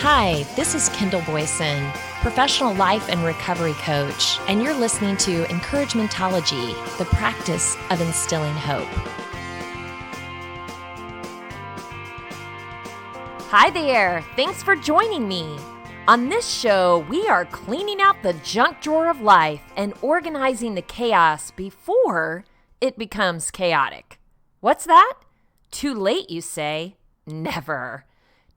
Hi, this is Kendall Boyson, professional life and recovery coach, and you're listening to Encouragementology, the practice of instilling hope. Hi there, thanks for joining me. On this show, we are cleaning out the junk drawer of life and organizing the chaos before it becomes chaotic. What's that? Too late, you say? Never.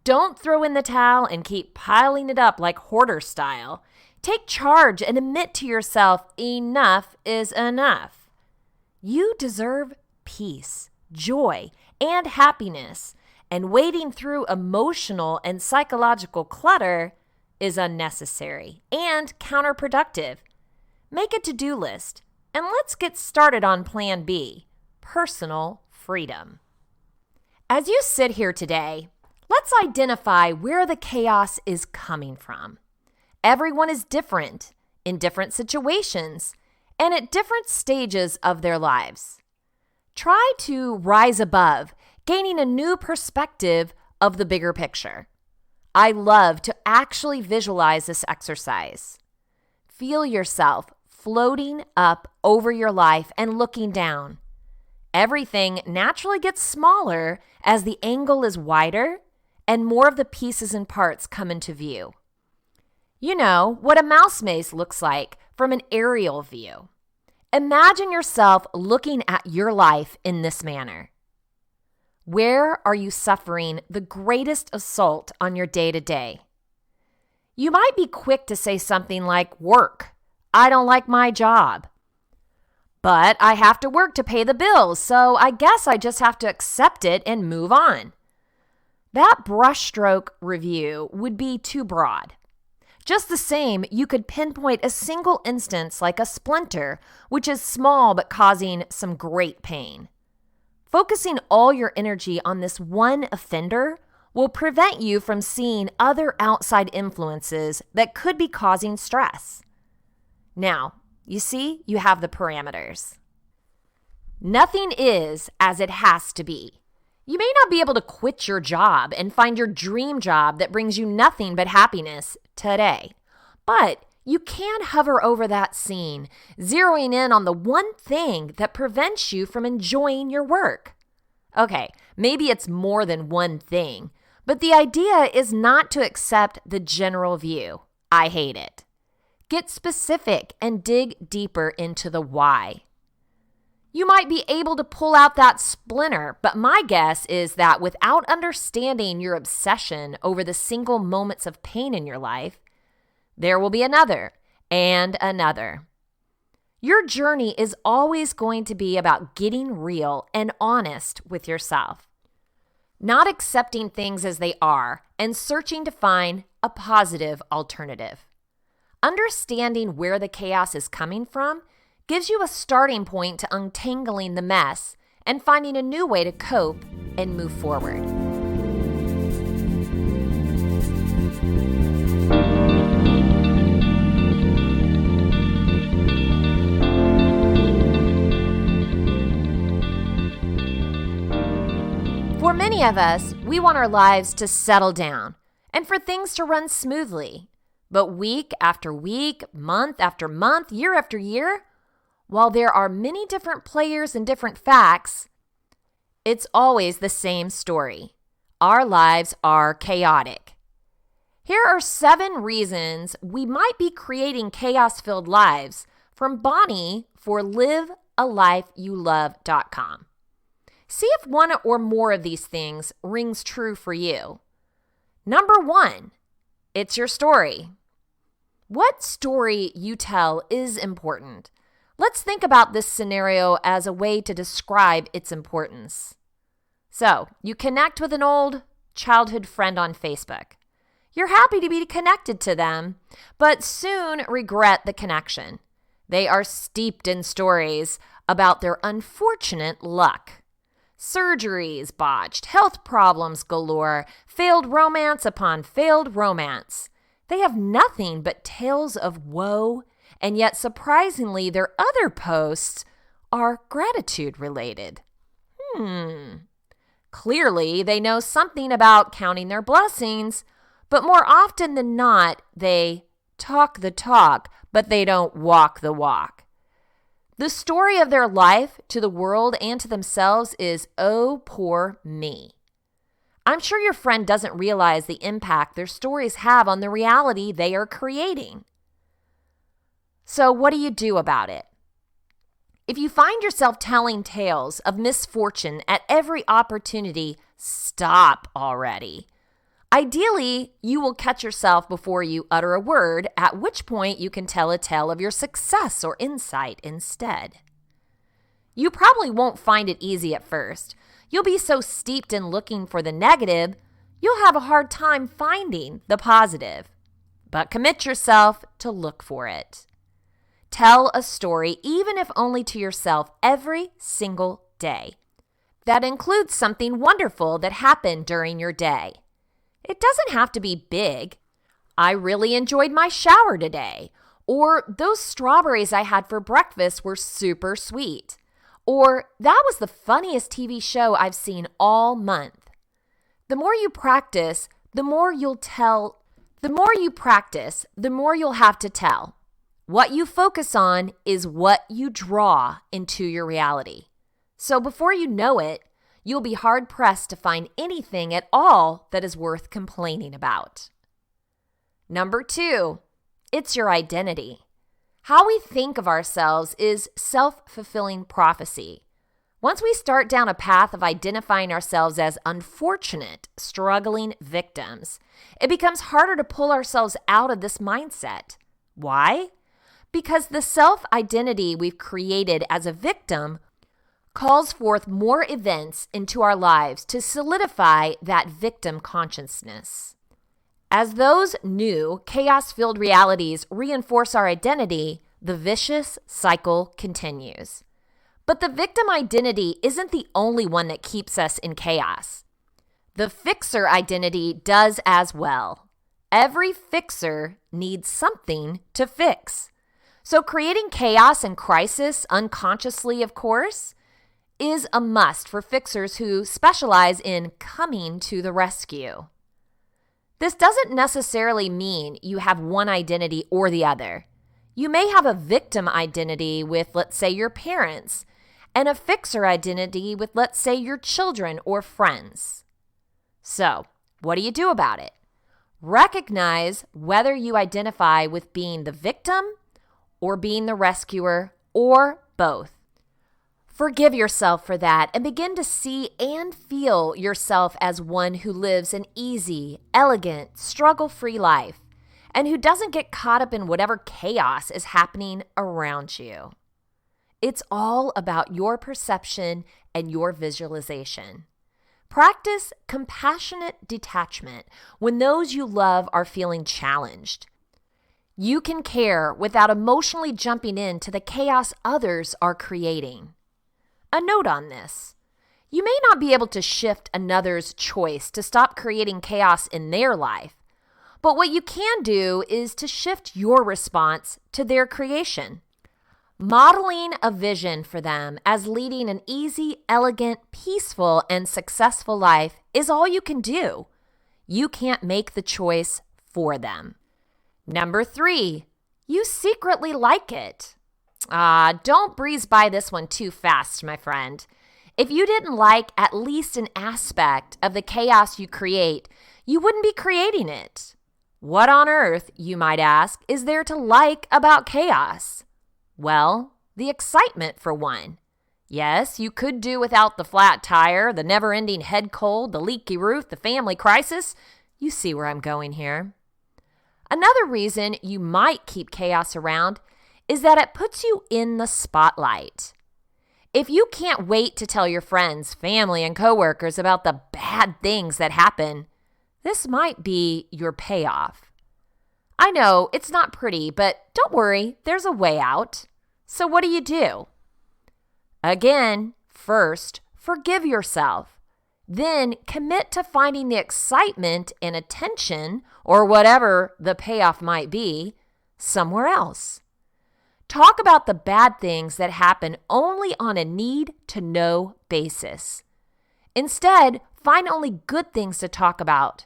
Don't throw in the towel and keep piling it up like hoarder style. Take charge and admit to yourself enough is enough. You deserve peace, joy, and happiness, and wading through emotional and psychological clutter is unnecessary and counterproductive. Make a to-do list, and let's get started on Plan B, personal freedom. As you sit here today, let's identify where the chaos is coming from. Everyone is different, in different situations, and at different stages of their lives. Try to rise above, gaining a new perspective of the bigger picture. I love to actually visualize this exercise. Feel yourself floating up over your life and looking down. Everything naturally gets smaller as the angle is wider and more of the pieces and parts come into view. You know what a mouse maze looks like from an aerial view. Imagine yourself looking at your life in this manner. Where are you suffering the greatest assault on your day-to-day? You might be quick to say something like, work. I don't like my job. But I have to work to pay the bills, so I guess I just have to accept it and move on. That brushstroke review would be too broad. Just the same, you could pinpoint a single instance like a splinter, which is small but causing some great pain. Focusing all your energy on this one offender will prevent you from seeing other outside influences that could be causing stress. Now, you see, you have the parameters. Nothing is as it has to be. You may not be able to quit your job and find your dream job that brings you nothing but happiness today. But you can hover over that scene, zeroing in on the one thing that prevents you from enjoying your work. Okay, maybe it's more than one thing, but the idea is not to accept the general view. I hate it. Get specific and dig deeper into the why. You might be able to pull out that splinter, but my guess is that without understanding your obsession over the single moments of pain in your life, there will be another and another. Your journey is always going to be about getting real and honest with yourself, not accepting things as they are and searching to find a positive alternative. Understanding where the chaos is coming from gives you a starting point to untangling the mess and finding a new way to cope and move forward. For many of us, we want our lives to settle down and for things to run smoothly. But week after week, month after month, year after year, while there are many different players and different facts, it's always the same story. Our lives are chaotic. Here are 7 reasons we might be creating chaos-filled lives from Bonnie for livealifeyoulove.com. See if one or more of these things rings true for you. Number 1, it's your story. What story you tell is important. Let's think about this scenario as a way to describe its importance. So, you connect with an old childhood friend on Facebook. You're happy to be connected to them, but soon regret the connection. They are steeped in stories about their unfortunate luck. Surgeries botched, health problems galore, failed romance upon failed romance. They have nothing but tales of woe, and yet surprisingly, their other posts are gratitude related. Clearly, they know something about counting their blessings, But more often than not, they talk the talk, but they don't walk the walk. The story of their life to the world and to themselves is, oh, poor me. I'm sure your friend doesn't realize the impact their stories have on the reality they are creating. So what do you do about it? If you find yourself telling tales of misfortune at every opportunity, stop already. Ideally, you will catch yourself before you utter a word, at which point you can tell a tale of your success or insight instead. You probably won't find it easy at first. You'll be so steeped in looking for the negative, you'll have a hard time finding the positive. But commit yourself to look for it. Tell a story, even if only to yourself, every single day. That includes something wonderful that happened during your day. It doesn't have to be big. I really enjoyed my shower today. Or those strawberries I had for breakfast were super sweet. Or that was the funniest TV show I've seen all month. The more you practice, the more you'll tell. The more you practice, the more you'll have to tell. What you focus on is what you draw into your reality. So before you know it, you'll be hard-pressed to find anything at all that is worth complaining about. Number 2, it's your identity. How we think of ourselves is self-fulfilling prophecy. Once we start down a path of identifying ourselves as unfortunate, struggling victims, it becomes harder to pull ourselves out of this mindset. Why? Because the self-identity we've created as a victim calls forth more events into our lives to solidify that victim consciousness. As those new chaos-filled realities reinforce our identity, the vicious cycle continues. But the victim identity isn't the only one that keeps us in chaos. The fixer identity does as well. Every fixer needs something to fix. So creating chaos and crisis unconsciously, of course, is a must for fixers who specialize in coming to the rescue. This doesn't necessarily mean you have one identity or the other. You may have a victim identity with, let's say, your parents, and a fixer identity with, let's say, your children or friends. So, what do you do about it? Recognize whether you identify with being the victim or being the rescuer or both. Forgive yourself for that and begin to see and feel yourself as one who lives an easy, elegant, struggle-free life and who doesn't get caught up in whatever chaos is happening around you. It's all about your perception and your visualization. Practice compassionate detachment when those you love are feeling challenged. You can care without emotionally jumping into the chaos others are creating. A note on this. You may not be able to shift another's choice to stop creating chaos in their life, but what you can do is to shift your response to their creation. Modeling a vision for them as leading an easy, elegant, peaceful, and successful life is all you can do. You can't make the choice for them. Number 3, you secretly like it. Don't breeze by this one too fast, my friend. If you didn't like at least an aspect of the chaos you create, you wouldn't be creating it. What on earth, you might ask, is there to like about chaos? Well, the excitement for one. Yes, you could do without the flat tire, the never-ending head cold, the leaky roof, the family crisis. You see where I'm going here. Another reason you might keep chaos around is that it puts you in the spotlight. If you can't wait to tell your friends, family, and coworkers about the bad things that happen, this might be your payoff. I know it's not pretty, but don't worry, there's a way out. So what do? Again, first, forgive yourself. Then commit to finding the excitement and attention, or whatever the payoff might be, somewhere else. Talk about the bad things that happen only on a need-to-know basis. Instead, find only good things to talk about.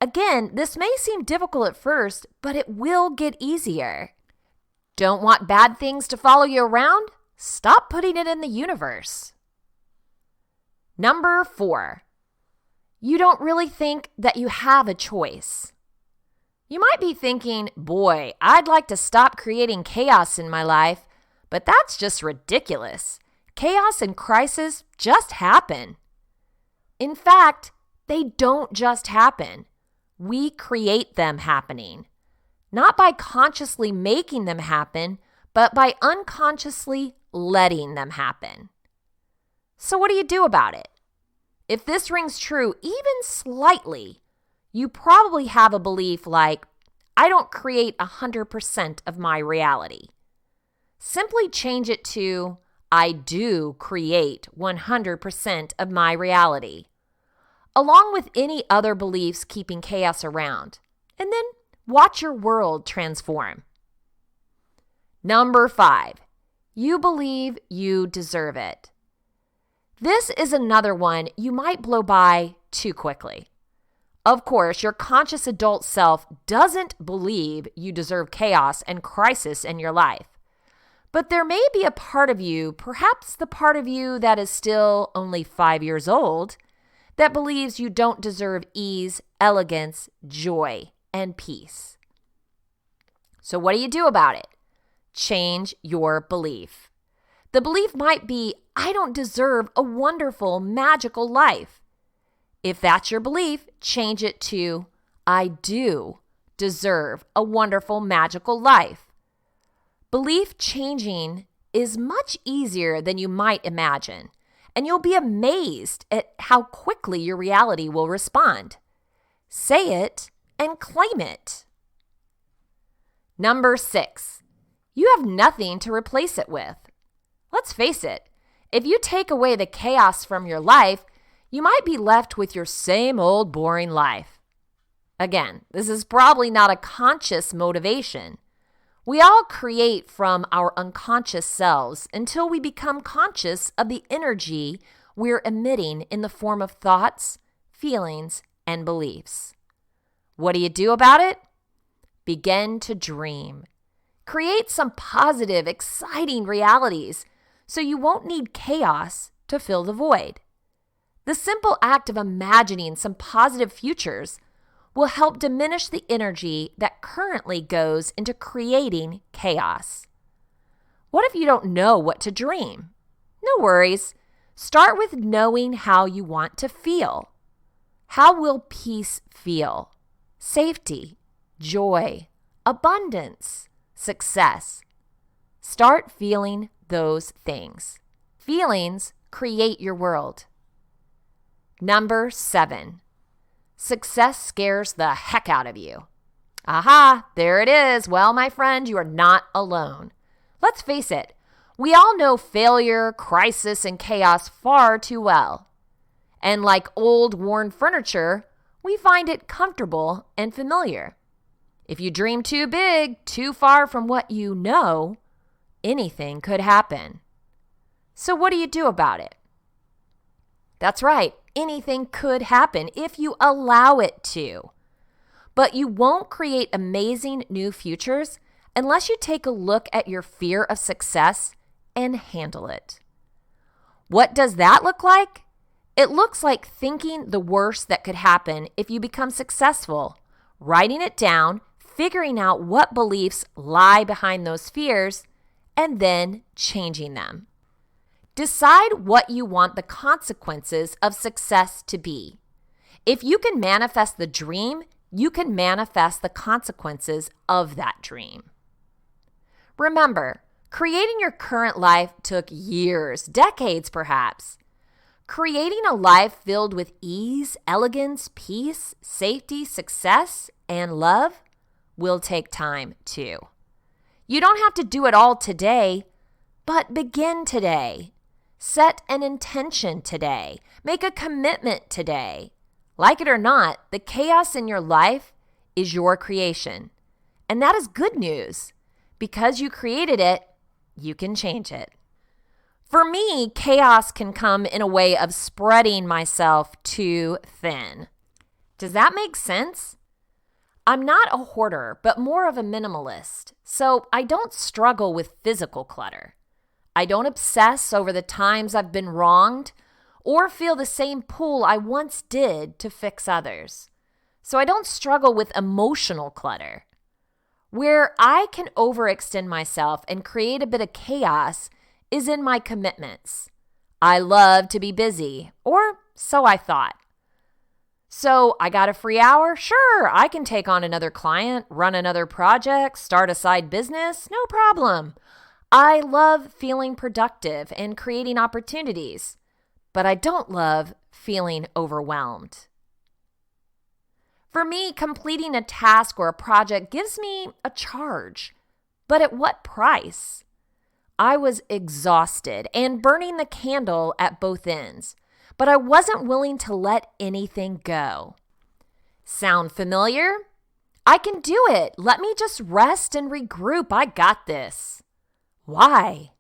Again, this may seem difficult at first, but it will get easier. Don't want bad things to follow you around? Stop putting it in the universe. Number 4, you don't really think that you have a choice. You might be thinking, boy, I'd like to stop creating chaos in my life, but that's just ridiculous. Chaos and crisis just happen. In fact, they don't just happen. We create them happening. Not by consciously making them happen, but by unconsciously letting them happen. So what do you do about it? If this rings true even slightly, you probably have a belief like, I don't create 100% of my reality. Simply change it to, I do create 100% of my reality, along with any other beliefs keeping chaos around, and then watch your world transform. Number 5, you believe you deserve it. This is another one you might blow by too quickly. Of course, your conscious adult self doesn't believe you deserve chaos and crisis in your life. But there may be a part of you, perhaps the part of you that is still only 5 years old, that believes you don't deserve ease, elegance, joy, and peace. So what do you do about it? Change your belief. The belief might be, I don't deserve a wonderful, magical life. If that's your belief, change it to, I do deserve a wonderful, magical life. Belief changing is much easier than you might imagine, and you'll be amazed at how quickly your reality will respond. Say it and claim it. Number 6, you have nothing to replace it with. Let's face it, if you take away the chaos from your life, you might be left with your same old boring life. Again, this is probably not a conscious motivation. We all create from our unconscious selves until we become conscious of the energy we're emitting in the form of thoughts, feelings, and beliefs. What do you do about it? Begin to dream. Create some positive, exciting realities so you won't need chaos to fill the void. The simple act of imagining some positive futures will help diminish the energy that currently goes into creating chaos. What if you don't know what to dream? No worries. Start with knowing how you want to feel. How will peace feel? Safety, joy, abundance, success. Start feeling those things. Feelings create your world. Number 7, success scares the heck out of you. Aha, there it is. Well, my friend, you are not alone. Let's face it, we all know failure, crisis, and chaos far too well. And like old, worn furniture, we find it comfortable and familiar. If you dream too big, too far from what you know, anything could happen. So what do you do about it? That's right, anything could happen if you allow it to. But you won't create amazing new futures unless you take a look at your fear of success and handle it. What does that look like? It looks like thinking the worst that could happen if you become successful, writing it down, figuring out what beliefs lie behind those fears, and then changing them. Decide what you want the consequences of success to be. If you can manifest the dream, you can manifest the consequences of that dream. Remember, creating your current life took years, decades perhaps. Creating a life filled with ease, elegance, peace, safety, success, and love will take time too. You don't have to do it all today, but begin today. Set an intention today. Make a commitment today. Like it or not, the chaos in your life is your creation. And that is good news. Because you created it, you can change it. For me, chaos can come in a way of spreading myself too thin. Does that make sense? I'm not a hoarder, but more of a minimalist, so I don't struggle with physical clutter. I don't obsess over the times I've been wronged or feel the same pull I once did to fix others. So I don't struggle with emotional clutter. Where I can overextend myself and create a bit of chaos is in my commitments. I love to be busy, or so I thought. So I got a free hour? Sure, I can take on another client, run another project, start a side business, no problem. I love feeling productive and creating opportunities, but I don't love feeling overwhelmed. For me, completing a task or a project gives me a charge, but at what price? I was exhausted and burning the candle at both ends, but I wasn't willing to let anything go. Sound familiar? I can do it. Let me just rest and regroup. I got this. Why?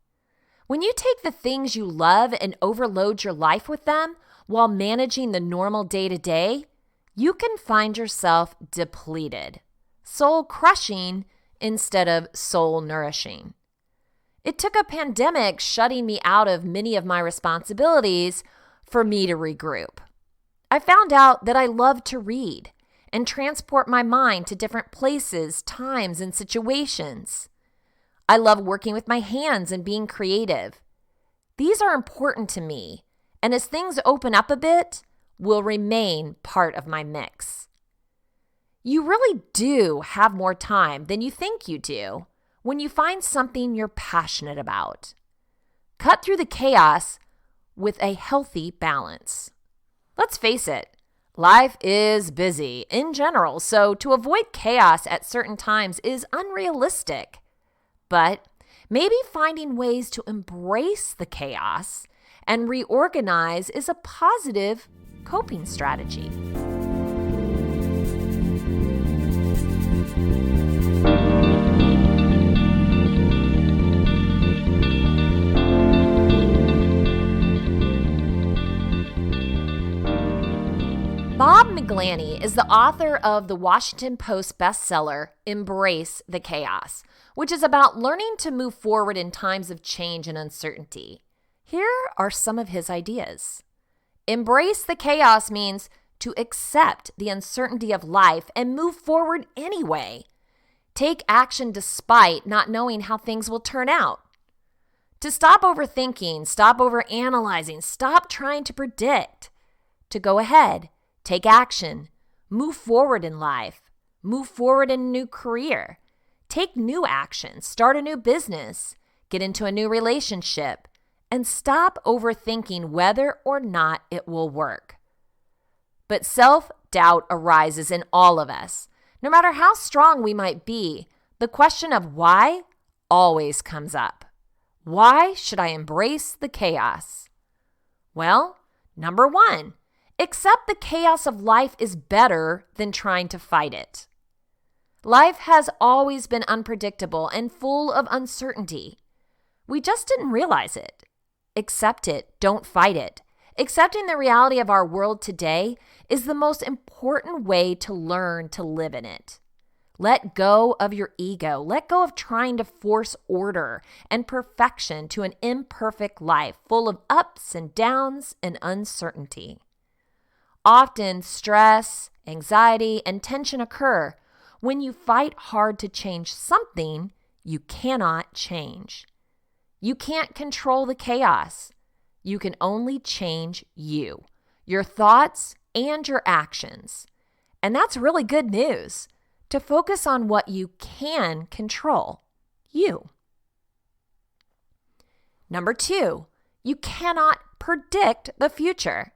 When you take the things you love and overload your life with them while managing the normal day-to-day, you can find yourself depleted, soul-crushing instead of soul-nourishing. It took a pandemic shutting me out of many of my responsibilities for me to regroup. I found out that I love to read and transport my mind to different places, times, and situations. I love working with my hands and being creative. These are important to me, and as things open up a bit, will remain part of my mix. You really do have more time than you think you do when you find something you're passionate about. Cut through the chaos with a healthy balance. Let's face it, life is busy in general, so to avoid chaos at certain times is unrealistic. But maybe finding ways to embrace the chaos and reorganize is a positive coping strategy. Bob McGlanney is the author of the Washington Post bestseller, Embrace the Chaos, which is about learning to move forward in times of change and uncertainty. Here are some of his ideas. Embrace the chaos means to accept the uncertainty of life and move forward anyway. Take action despite not knowing how things will turn out. To stop overthinking, stop overanalyzing, stop trying to predict. To go ahead, take action, move forward in life, move forward in a new career, take new action, start a new business, get into a new relationship, and stop overthinking whether or not it will work. But self-doubt arises in all of us. No matter how strong we might be, the question of why always comes up. Why should I embrace the chaos? Well, number one, accept the chaos of life is better than trying to fight it. Life has always been unpredictable and full of uncertainty. We just didn't realize it. Accept it. Don't fight it. Accepting the reality of our world today is the most important way to learn to live in it. Let go of your ego. Let go of trying to force order and perfection to an imperfect life full of ups and downs and uncertainty. Often, stress, anxiety, and tension occur when you fight hard to change something you cannot change. You can't control the chaos. You can only change you, your thoughts, and your actions. And that's really good news, to focus on what you can control, you. Number two, you cannot predict the future.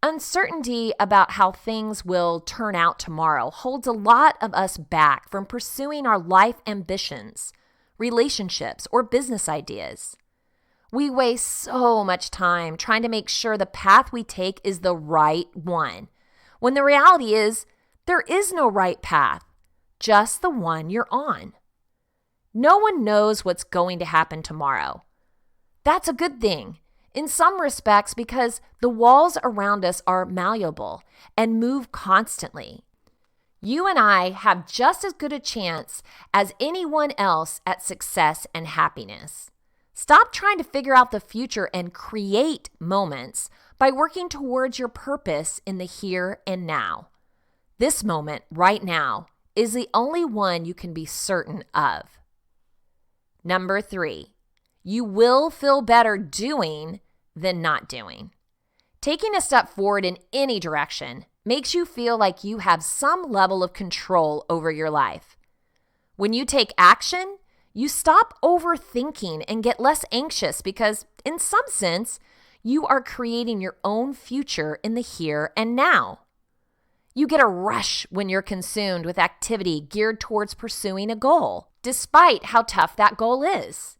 Uncertainty about how things will turn out tomorrow holds a lot of us back from pursuing our life ambitions, relationships, or business ideas. We waste so much time trying to make sure the path we take is the right one, when the reality is there is no right path, just the one you're on. No one knows what's going to happen tomorrow. That's a good thing. In some respects, because the walls around us are malleable and move constantly. You and I have just as good a chance as anyone else at success and happiness. Stop trying to figure out the future and create moments by working towards your purpose in the here and now. This moment, right now, is the only one you can be certain of. Number 3, you will feel better doing than not doing. Taking a step forward in any direction makes you feel like you have some level of control over your life. When you take action, you stop overthinking and get less anxious because, in some sense, you are creating your own future in the here and now. You get a rush when you're consumed with activity geared towards pursuing a goal, despite how tough that goal is.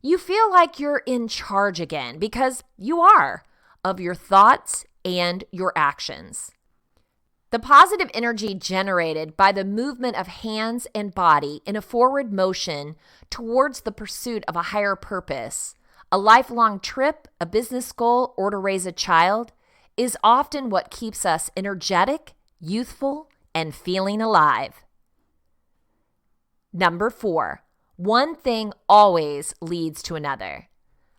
You feel like you're in charge again because you are, of your thoughts and your actions. The positive energy generated by the movement of hands and body in a forward motion towards the pursuit of a higher purpose, a lifelong trip, a business goal, or to raise a child, is often what keeps us energetic, youthful, and feeling alive. Number 4, one thing always leads to another.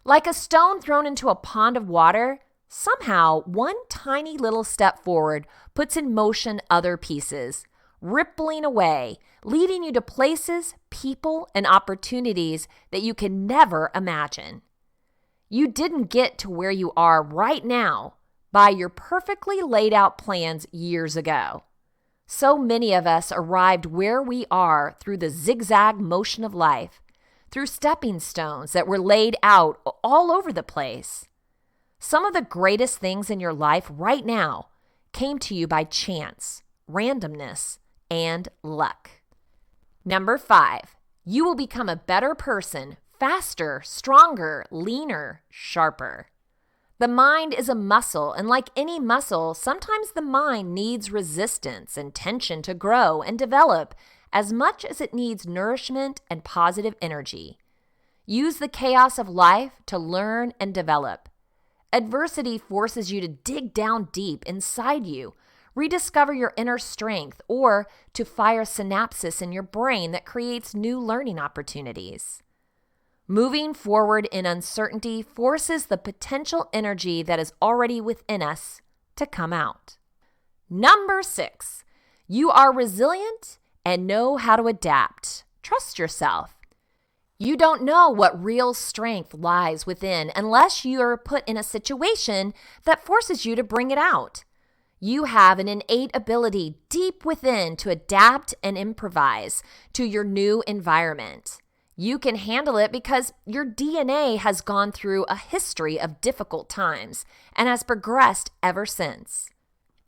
Like a stone thrown into a pond of water, somehow one tiny little step forward puts in motion other pieces, rippling away, leading you to places, people, and opportunities that you can never imagine. You didn't get to where you are right now by your perfectly laid out plans years ago. So many of us arrived where we are through the zigzag motion of life, through stepping stones that were laid out all over the place. Some of the greatest things in your life right now came to you by chance, randomness, and luck. Number 5, you will become a better person, faster, stronger, leaner, sharper. The mind is a muscle, and like any muscle, sometimes the mind needs resistance and tension to grow and develop as much as it needs nourishment and positive energy. Use the chaos of life to learn and develop. Adversity forces you to dig down deep inside you, rediscover your inner strength, or to fire synapses in your brain that creates new learning opportunities. Moving forward in uncertainty forces the potential energy that is already within us to come out. Number 6, you are resilient and know how to adapt. Trust yourself. You don't know what real strength lies within unless you are put in a situation that forces you to bring it out. You have an innate ability deep within to adapt and improvise to your new environment. You can handle it because your DNA has gone through a history of difficult times and has progressed ever since.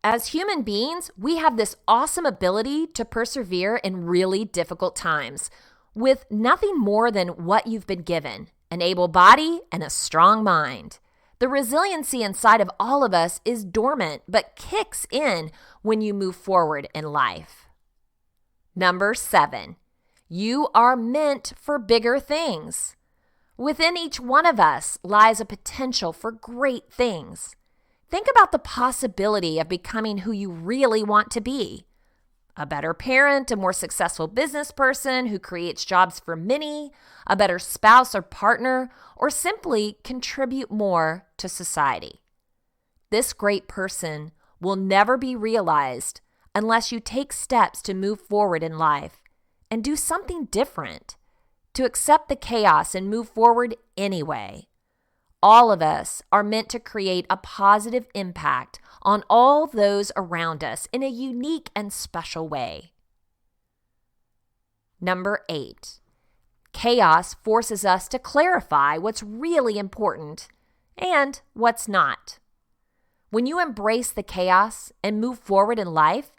As human beings, we have this awesome ability to persevere in really difficult times with nothing more than what you've been given, an able body and a strong mind. The resiliency inside of all of us is dormant but kicks in when you move forward in life. Number 7, you are meant for bigger things. Within each one of us lies a potential for great things. Think about the possibility of becoming who you really want to be. A better parent, a more successful business person who creates jobs for many, a better spouse or partner, or simply contribute more to society. This great person will never be realized unless you take steps to move forward in life and do something different, to accept the chaos and move forward anyway. All of us are meant to create a positive impact on all those around us in a unique and special way. Number 8, chaos forces us to clarify what's really important and what's not. When you embrace the chaos and move forward in life,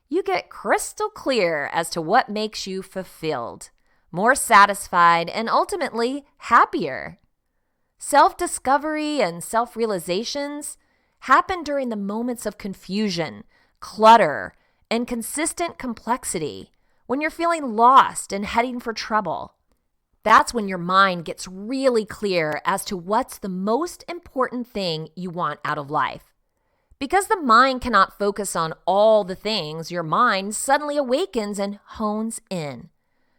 you get crystal clear as to what makes you fulfilled, more satisfied, and ultimately happier. Self-discovery and self-realizations happen during the moments of confusion, clutter, and consistent complexity when you're feeling lost and heading for trouble. That's when your mind gets really clear as to what's the most important thing you want out of life. Because the mind cannot focus on all the things, your mind suddenly awakens and hones in.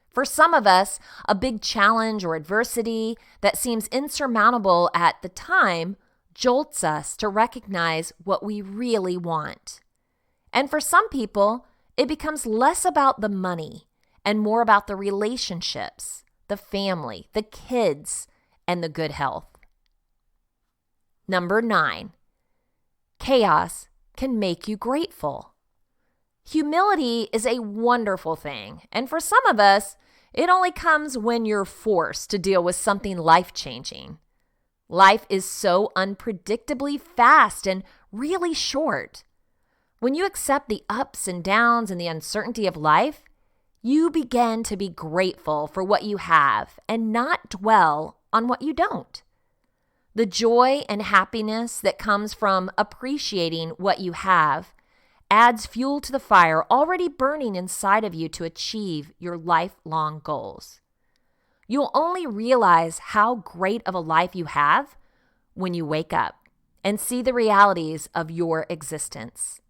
For some of us, a big challenge or adversity that seems insurmountable at the time jolts us to recognize what we really want. And for some people, it becomes less about the money and more about the relationships, the family, the kids, and the good health. Number 9, chaos can make you grateful. Humility is a wonderful thing, and for some of us, it only comes when you're forced to deal with something life-changing. Life is so unpredictably fast and really short. When you accept the ups and downs and the uncertainty of life, you begin to be grateful for what you have and not dwell on what you don't. The joy and happiness that comes from appreciating what you have adds fuel to the fire already burning inside of you to achieve your lifelong goals. You'll only realize how great of a life you have when you wake up and see the realities of your existence.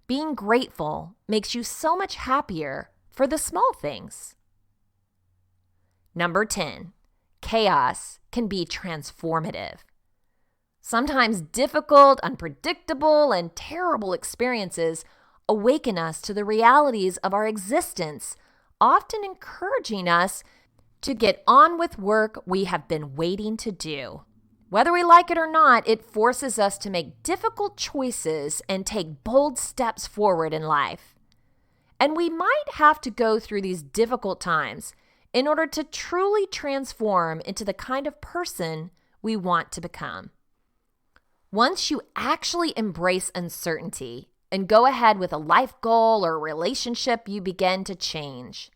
Being grateful makes you so much happier for the small things. Number 10, chaos can be transformative. Sometimes difficult, unpredictable, and terrible experiences awaken us to the realities of our existence, often encouraging us to get on with work we have been waiting to do. Whether we like it or not, it forces us to make difficult choices and take bold steps forward in life. And we might have to go through these difficult times in order to truly transform into the kind of person we want to become. Once you actually embrace uncertainty and go ahead with a life goal or a relationship, you begin to change,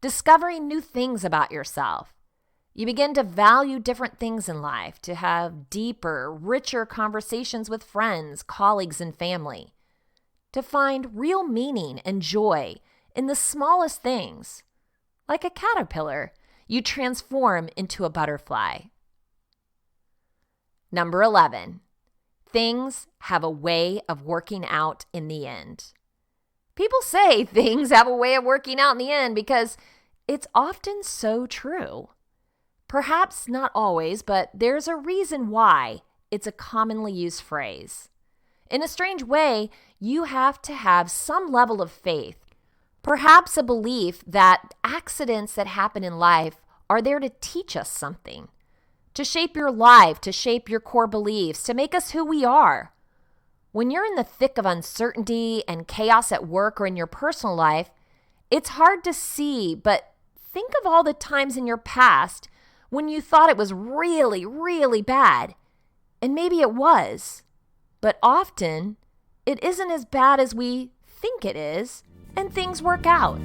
discovering new things about yourself. You begin to value different things in life, to have deeper, richer conversations with friends, colleagues, and family, to find real meaning and joy in the smallest things. Like a caterpillar, you transform into a butterfly. Number 11, things have a way of working out in the end. People say things have a way of working out in the end because it's often so true. Perhaps not always, but there's a reason why it's a commonly used phrase. In a strange way, you have to have some level of faith, perhaps a belief that accidents that happen in life are there to teach us something, to shape your life, to shape your core beliefs, to make us who we are. When you're in the thick of uncertainty and chaos at work or in your personal life, it's hard to see, but think of all the times in your past when you thought it was really, really bad. And maybe it was, but often it isn't as bad as we think it is, and things work out.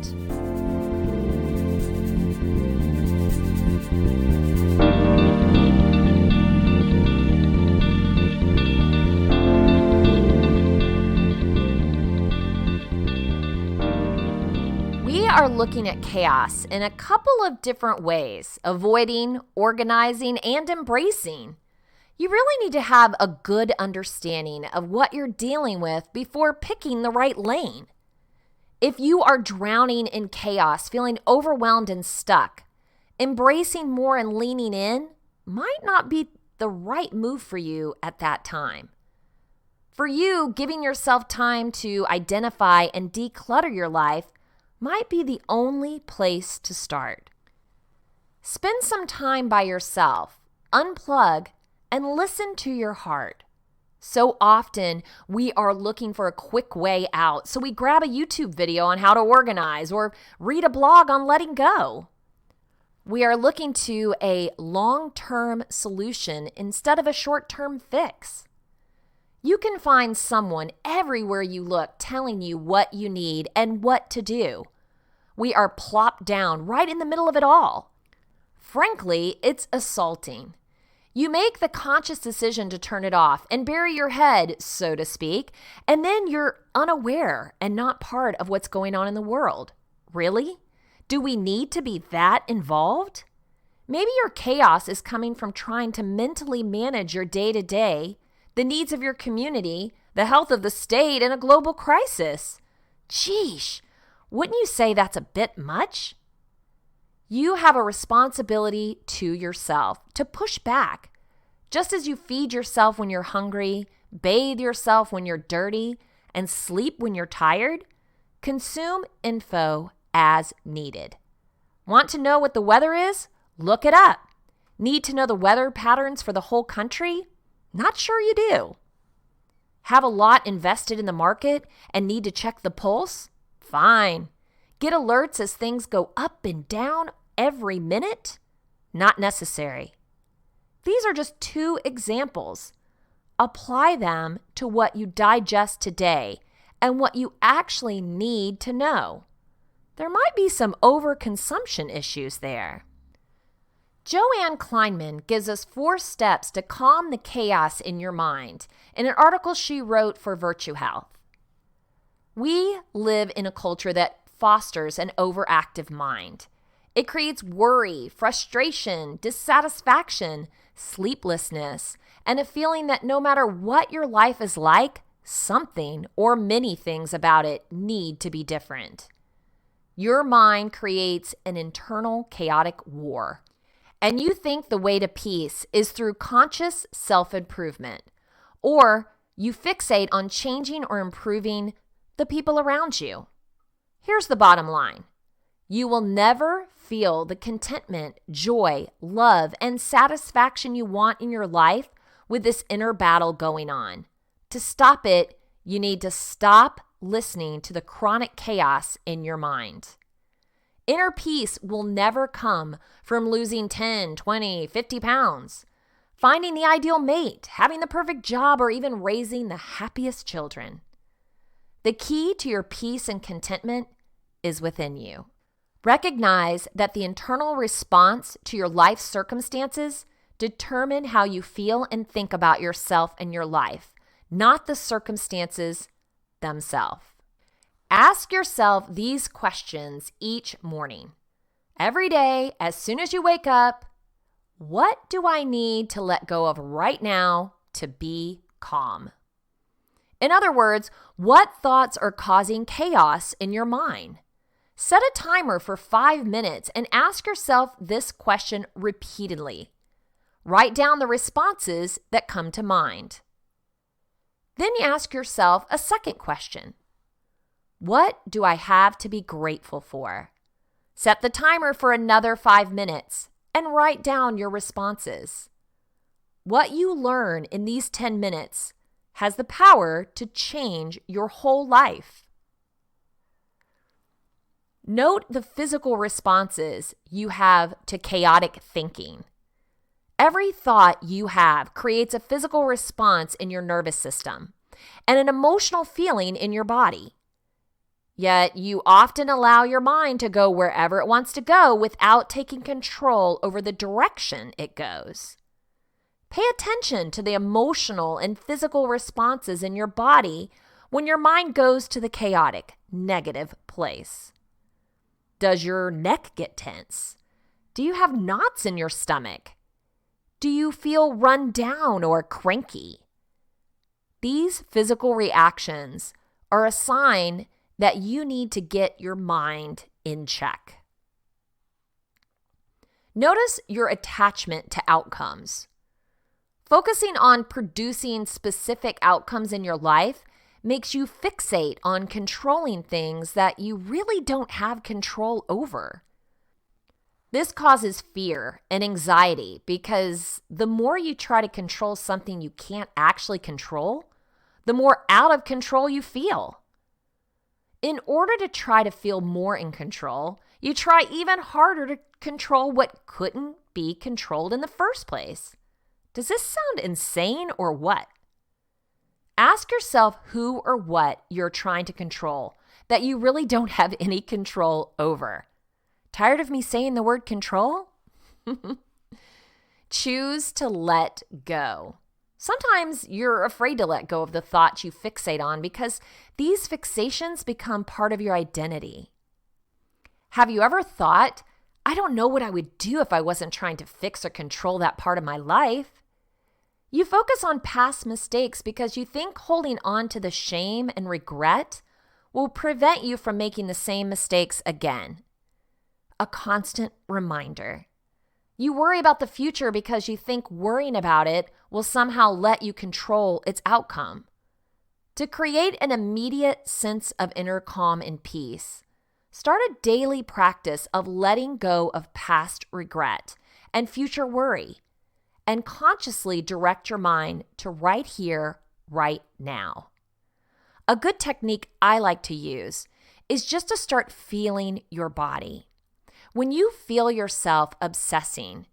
We are looking at chaos in a couple of different ways: avoiding, organizing, and embracing. You really need to have a good understanding of what you're dealing with before picking the right lane. If you are drowning in chaos, feeling overwhelmed and stuck, embracing more and leaning in might not be the right move for you at that time. For you, giving yourself time to identify and declutter your life might be the only place to start. Spend some time by yourself, unplug, and listen to your heart. So often we are looking for a quick way out, so we grab a YouTube video on how to organize or read a blog on letting go. We are looking to a long-term solution instead of a short-term fix. You can find someone everywhere you look telling you what you need and what to do. We are plopped down right in the middle of it all. Frankly, it's assaulting. You make the conscious decision to turn it off and bury your head, so to speak, and then you're unaware and not part of what's going on in the world. Really? Do we need to be that involved? Maybe your chaos is coming from trying to mentally manage your day-to-day, the needs of your community, the health of the state, and a global crisis. Sheesh, wouldn't you say that's a bit much? You have a responsibility to yourself to push back. Just as you feed yourself when you're hungry, bathe yourself when you're dirty, and sleep when you're tired, consume info as needed. Want to know what the weather is? Look it up. Need to know the weather patterns for the whole country? Not sure you do. Have a lot invested in the market and need to check the pulse? Fine. Get alerts as things go up and down every minute? Not necessary. These are just 2 examples. Apply them to what you digest today and what you actually need to know. There might be some overconsumption issues there. Joanne Kleinman gives us 4 steps to calm the chaos in your mind in an article she wrote for Virtue Health. We live in a culture that fosters an overactive mind. It creates worry, frustration, dissatisfaction, sleeplessness, and a feeling that no matter what your life is like, something or many things about it need to be different. Your mind creates an internal chaotic war, and you think the way to peace is through conscious self-improvement, or you fixate on changing or improving the people around you. Here's the bottom line. You will never feel the contentment, joy, love, and satisfaction you want in your life with this inner battle going on. To stop it, you need to stop listening to the chronic chaos in your mind. Inner peace will never come from losing 10, 20, 50 pounds, finding the ideal mate, having the perfect job, or even raising the happiest children. The key to your peace and contentment is within you. Recognize that the internal response to your life circumstances determine how you feel and think about yourself and your life, not the circumstances themselves. Ask yourself these questions each morning. Every day, as soon as you wake up, what do I need to let go of right now to be calm? In other words, what thoughts are causing chaos in your mind? Set a timer for 5 minutes and ask yourself this question repeatedly. Write down the responses that come to mind. Then you ask yourself a second question. What do I have to be grateful for? Set the timer for another 5 minutes and write down your responses. What you learn in these 10 minutes has the power to change your whole life. Note the physical responses you have to chaotic thinking. Every thought you have creates a physical response in your nervous system and an emotional feeling in your body. Yet you often allow your mind to go wherever it wants to go without taking control over the direction it goes. Pay attention to the emotional and physical responses in your body when your mind goes to the chaotic, negative place. Does your neck get tense? Do you have knots in your stomach? Do you feel run down or cranky? These physical reactions are a sign that you need to get your mind in check. Notice your attachment to outcomes. Focusing on producing specific outcomes in your life makes you fixate on controlling things that you really don't have control over. This causes fear and anxiety because the more you try to control something you can't actually control, the more out of control you feel. In order to try to feel more in control, you try even harder to control what couldn't be controlled in the first place. Does this sound insane or what? Ask yourself who or what you're trying to control that you really don't have any control over. Tired of me saying the word control? Choose to let go. Sometimes you're afraid to let go of the thoughts you fixate on because these fixations become part of your identity. Have you ever thought, I don't know what I would do if I wasn't trying to fix or control that part of my life. You focus on past mistakes because you think holding on to the shame and regret will prevent you from making the same mistakes again. A constant reminder. You worry about the future because you think worrying about it will somehow let you control its outcome. To create an immediate sense of inner calm and peace, start a daily practice of letting go of past regret and future worry, and consciously direct your mind to right here, right now. A good technique I like to use is just to start feeling your body. When you feel yourself obsessing,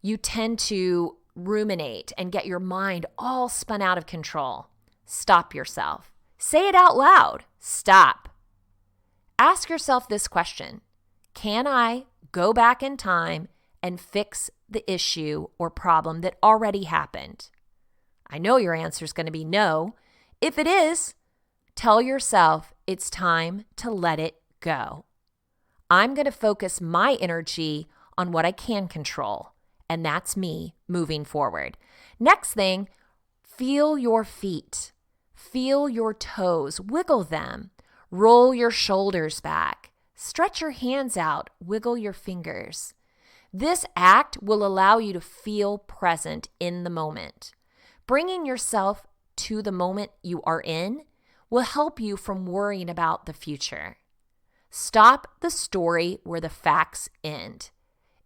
you tend to ruminate and get your mind all spun out of control. Stop yourself. Say it out loud. Stop. Ask yourself this question: can I go back in time and fix the issue or problem that already happened? I know your answer is going to be no. If it is, tell yourself it's time to let it go. I'm going to focus my energy on what I can control, and that's me moving forward. Next thing, feel your feet. Feel your toes. Wiggle them. Roll your shoulders back. Stretch your hands out. Wiggle your fingers. This act will allow you to feel present in the moment. Bringing yourself to the moment you are in will help you from worrying about the future. Stop the story where the facts end.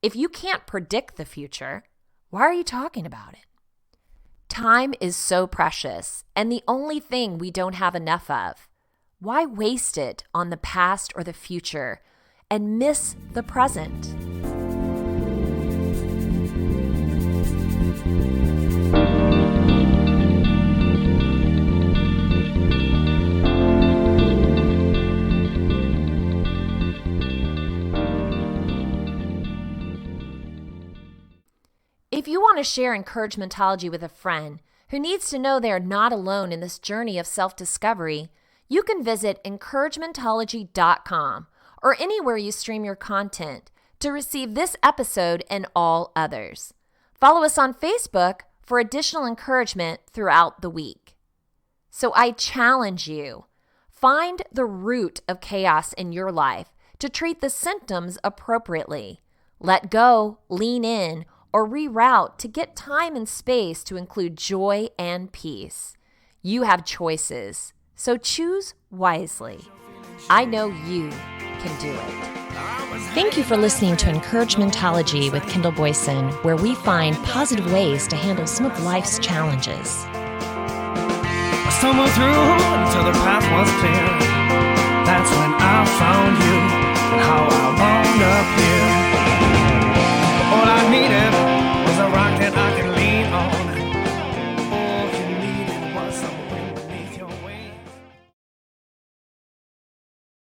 If you can't predict the future, why are you talking about it? Time is so precious and the only thing we don't have enough of. Why waste it on the past or the future and miss the present? If you want to share encouragementology with a friend who needs to know they are not alone in this journey of self-discovery, you can visit encouragementology.com or anywhere you stream your content to receive this episode and all others. Follow us on Facebook for additional encouragement throughout the week. So I challenge you, find the root of chaos in your life to treat the symptoms appropriately. Let go, lean in, or reroute to get time and space to include joy and peace. You have choices, so choose wisely. I know you can do it. Thank you for listening to Encouragementology with Kendall Boyson, where we find positive ways to handle some of life's challenges. I stumbled through until the path was clear.